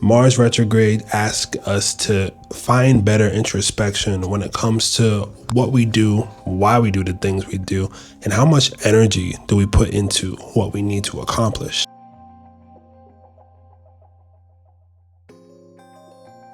Mars retrograde asks us to find better introspection when it comes to what we do, why we do the things we do, and how much energy do we put into what we need to accomplish.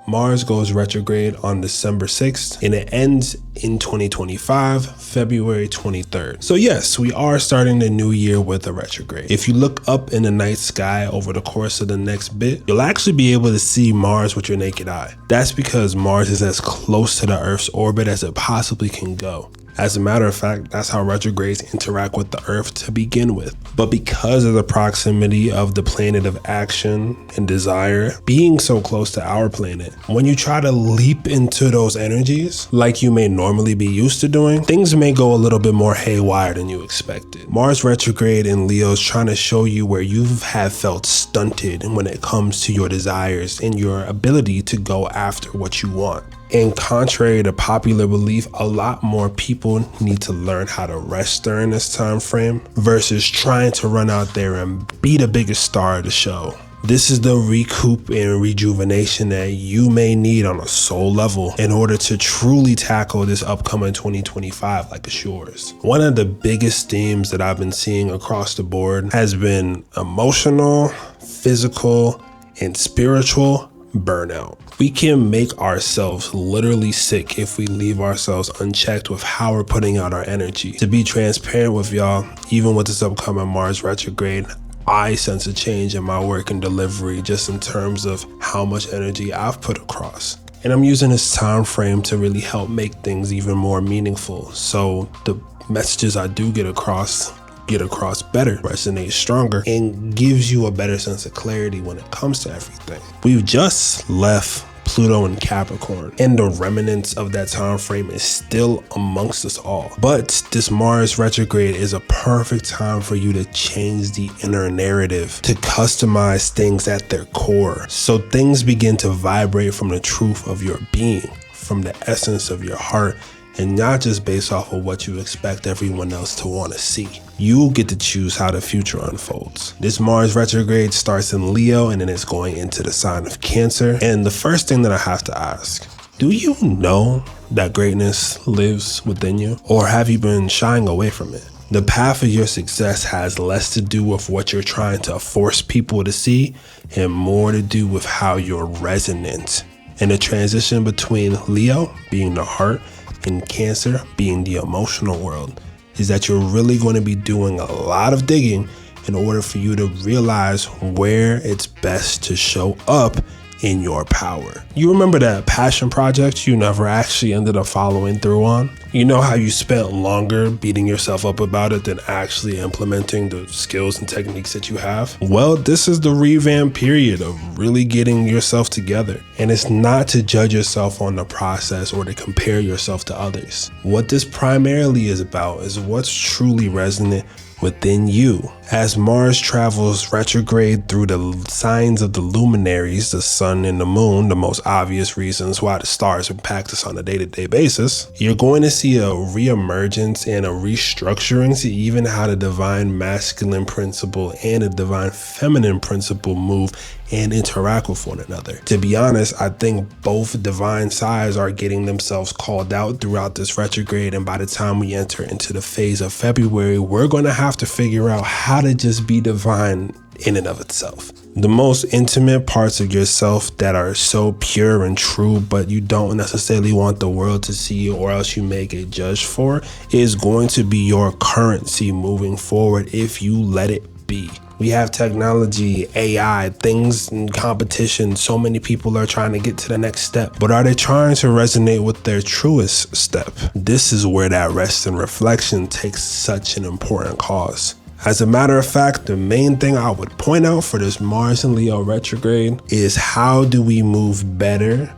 Mars goes retrograde on December 6th and it ends in 2025, February 23rd. So yes, we are starting the new year with a retrograde. If you look up in the night sky over the course of the next bit, you'll actually be able to see Mars with your naked eye. That's because Mars is as close to the Earth's orbit as it possibly can go. As a matter of fact, that's how retrogrades interact with the Earth to begin with. But because of the proximity of the planet of action and desire being so close to our planet, when you try to leap into those energies like you may normally be used to doing, things may go a little bit more haywire than you expected. Mars retrograde in Leo is trying to show you where you have felt stunted when it comes to your desires and your ability to go after what you want. And contrary to popular belief, a lot more people need to learn how to rest during this time frame versus trying to run out there and be the biggest star of the show. This is the recoup and rejuvenation that you may need on a soul level in order to truly tackle this upcoming 2025 like it's yours. One of the biggest themes that I've been seeing across the board has been emotional, physical, and spiritual burnout. We can make ourselves literally sick if we leave ourselves unchecked with how we're putting out our energy. To be transparent with y'all, even with this upcoming Mars retrograde, I sense a change in my work and delivery just in terms of how much energy I've put across. And I'm using this time frame to really help make things even more meaningful. So the messages I do get across better, resonate stronger, and gives you a better sense of clarity when it comes to everything. We've just left Pluto in Capricorn, and the remnants of that time frame is still amongst us all. But this Mars retrograde is a perfect time for you to change the inner narrative, to customize things at their core, so things begin to vibrate from the truth of your being, from the essence of your heart, and not just based off of what you expect everyone else to want to see. You get to choose how the future unfolds. This Mars retrograde starts in Leo and then it's going into the sign of Cancer. And the first thing that I have to ask, do you know that greatness lives within you? Or have you been shying away from it? The path of your success has less to do with what you're trying to force people to see and more to do with how you're resonant. And the transition between Leo, being the heart, and Cancer, being the emotional world, is that you're really going to be doing a lot of digging in order for you to realize where it's best to show up in your power. You remember that passion project you never actually ended up following through on? You know how you spent longer beating yourself up about it than actually implementing the skills and techniques that you have? Well, this is the revamp period of really getting yourself together. And it's not to judge yourself on the process or to compare yourself to others. What this primarily is about is what's truly resonant within you. As Mars travels retrograde through the signs of the luminaries, the sun and the moon, the most obvious reasons why the stars impact us on a day-to-day basis, you're going to see a reemergence and a restructuring to even how the divine masculine principle and the divine feminine principle move and interact with one another. To be honest, I think both divine sides are getting themselves called out throughout this retrograde, and by the time we enter into the phase of February, we're going to have to figure out how to just be divine in and of itself. The most intimate parts of yourself that are so pure and true, but you don't necessarily want the world to see or else you may get judged for, is going to be your currency moving forward if you let it be. We have technology, AI, things in competition. So many people are trying to get to the next step, but are they trying to resonate with their truest step? This is where that rest and reflection takes such an important cause. As a matter of fact, the main thing I would point out for this Mars and Leo retrograde is how do we move better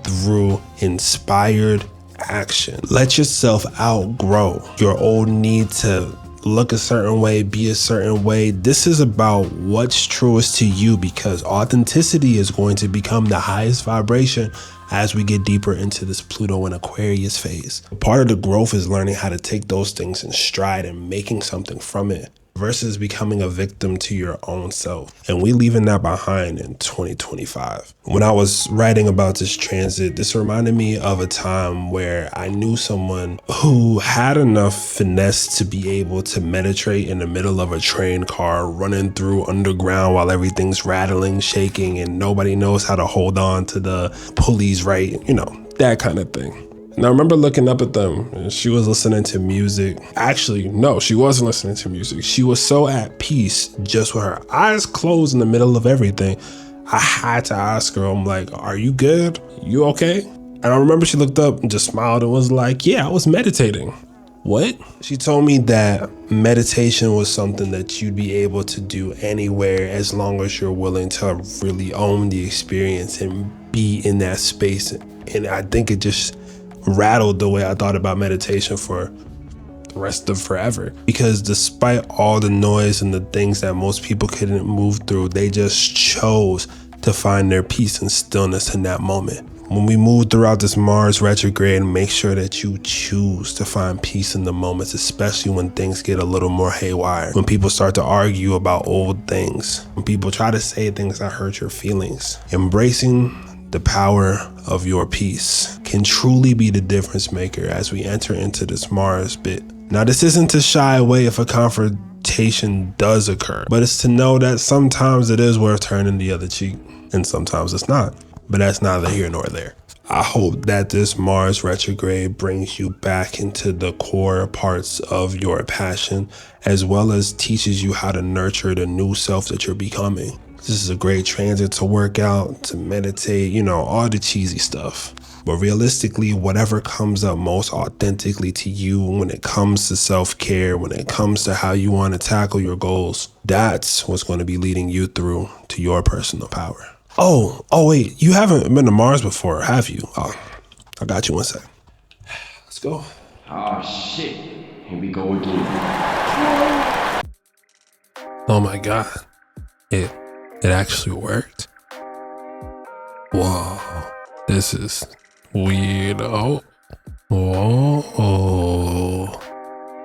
through inspired action. Let yourself outgrow your old need to look a certain way, be a certain way. This is about what's truest to you, because authenticity is going to become the highest vibration as we get deeper into this Pluto and Aquarius phase. Part of the growth is learning how to take those things in stride and making something from it. versus becoming a victim to your own self. And we leaving that behind in 2025. When I was writing about this transit, this reminded me of a time where I knew someone who had enough finesse to be able to meditate in the middle of a train car running through underground while everything's rattling, shaking, and nobody knows how to hold on to the pulleys right, that kind of thing. And I remember looking up at them and she was listening to music. Actually, no, she wasn't listening to music. She was so at peace just with her eyes closed in the middle of everything. I had to ask her, I'm like, are you good? You okay? And I remember she looked up and just smiled and was like, yeah, I was meditating. What? She told me that meditation was something that you'd be able to do anywhere as long as you're willing to really own the experience and be in that space. And I think it just rattled the way I thought about meditation for the rest of forever. Because despite all the noise and the things that most people couldn't move through, they just chose to find their peace and stillness in that moment. When we move throughout this Mars retrograde, make sure that you choose to find peace in the moments, especially when things get a little more haywire. When people start to argue about old things, when people try to say things that hurt your feelings. Embracing the power of your peace can truly be the difference maker as we enter into this Mars bit. Now, this isn't to shy away if a confrontation does occur, but it's to know that sometimes it is worth turning the other cheek and sometimes it's not. But that's neither here nor there. I hope that this Mars retrograde brings you back into the core parts of your passion, as well as teaches you how to nurture the new self that you're becoming. This is a great transit to work out, to meditate, all the cheesy stuff. But realistically, whatever comes up most authentically to you when it comes to self-care, when it comes to how you want to tackle your goals, that's what's going to be leading you through to your personal power. Oh, wait, you haven't been to Mars before, have you? Oh, I got you one sec. Let's go. Oh, shit. Here we go again. Oh my God. It actually worked. Whoa, this is weird. Oh,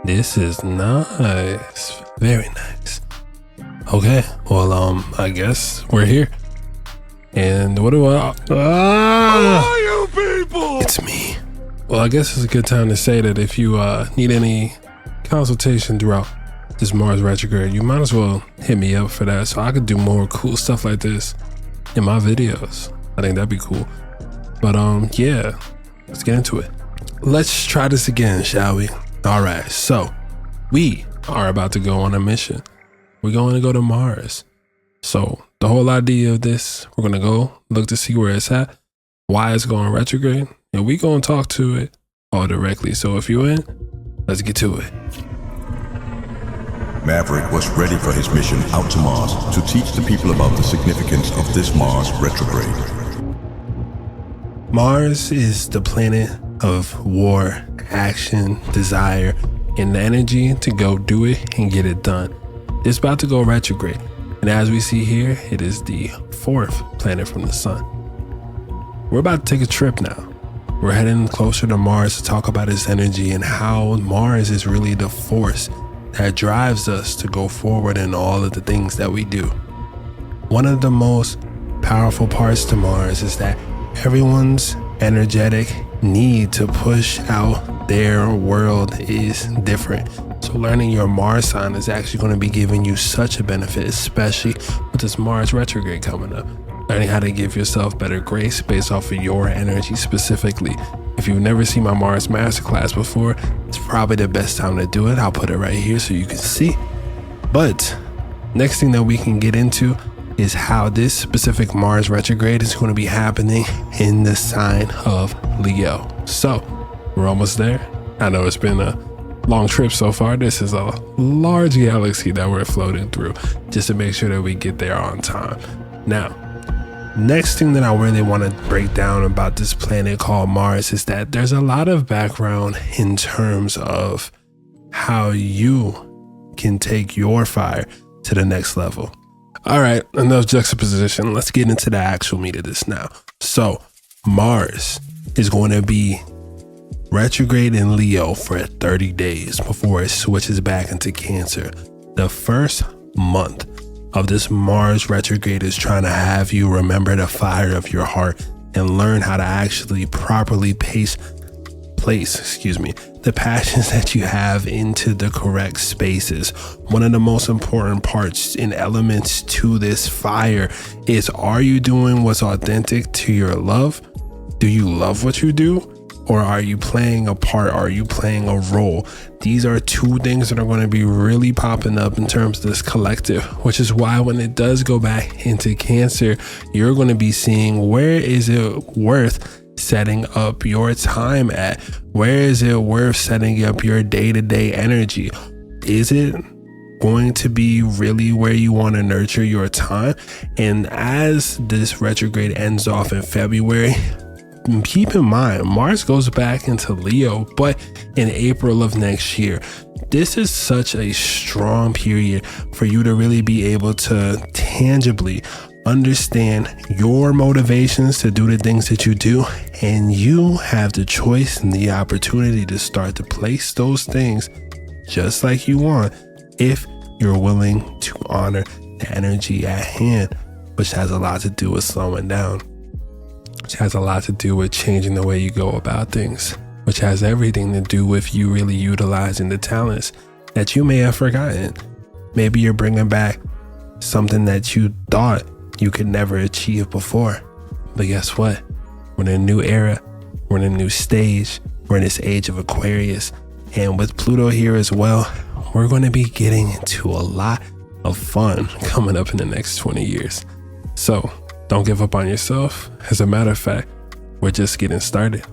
this is nice. Very nice. Okay, well, I guess we're here. And what do I... Who are you people? It's me. Well, I guess it's a good time to say that if you need any consultation throughout this Mars retrograde, you might as well hit me up for that so I could do more cool stuff like this in my videos. I think that'd be cool. But yeah, let's get into it. Let's try this again, shall we? All right, so we are about to go on a mission. We're going to go to Mars. So the whole idea of this, we're going to go look to see where it's at, why it's going retrograde, and we going to talk to it all directly. So if you're in, let's get to it. Maverick was ready for his mission out to Mars to teach the people about the significance of this Mars retrograde. Mars is the planet of war, action, desire, and the energy to go do it and get it done. It's about to go retrograde. And as we see here, it is the 4th planet from the sun. We're about to take a trip now. We're heading closer to Mars to talk about its energy and how Mars is really the force that drives us to go forward in all of the things that we do. One of the most powerful parts to Mars is that everyone's energetic need to push out their world is different. So learning your Mars sign is actually going to be giving you such a benefit, especially with this Mars retrograde coming up. Learning how to give yourself better grace based off of your energy specifically. If you've never seen my Mars masterclass before, it's probably the best time to do it. I'll put it right here so you can see. But next thing that we can get into is how this specific Mars retrograde is going to be happening in the sign of Leo. So we're almost there. I know it's been a long trip so far. This is a large galaxy that we're floating through just to make sure that we get there on time. Now, next thing that I really want to break down about this planet called Mars is that there's a lot of background in terms of how you can take your fire to the next level. All right, enough juxtaposition. Let's get into the actual meat of this now. So Mars is going to be retrograde in Leo for 30 days before it switches back into Cancer. The first month of this Mars retrograde is trying to have you remember the fire of your heart and learn how to actually properly place the passions that you have into the correct spaces. One of the most important parts and elements to this fire is, are you doing what's authentic to your love? Do you love what you do? Or are you playing a part? Are you playing a role? These are two things that are going to be really popping up in terms of this collective, which is why when it does go back into Cancer, you're going to be seeing, where is it worth setting up your time at? Where is it worth setting up your day-to-day energy? Is it going to be really where you want to nurture your time? And as this retrograde ends off in February, keep in mind, Mars goes back into Leo, but in April of next year. This is such a strong period for you to really be able to tangibly understand your motivations to do the things that you do, and you have the choice and the opportunity to start to place those things just like you want, if you're willing to honor the energy at hand, which has a lot to do with slowing down, which has a lot to do with changing the way you go about things, which has everything to do with you really utilizing the talents that you may have forgotten. Maybe you're bringing back something that you thought you could never achieve before. But guess what? We're in a new era. We're in a new stage. We're in this age of Aquarius. And with Pluto here as well, we're going to be getting into a lot of fun coming up in the next 20 years. So don't give up on yourself. As a matter of fact, we're just getting started.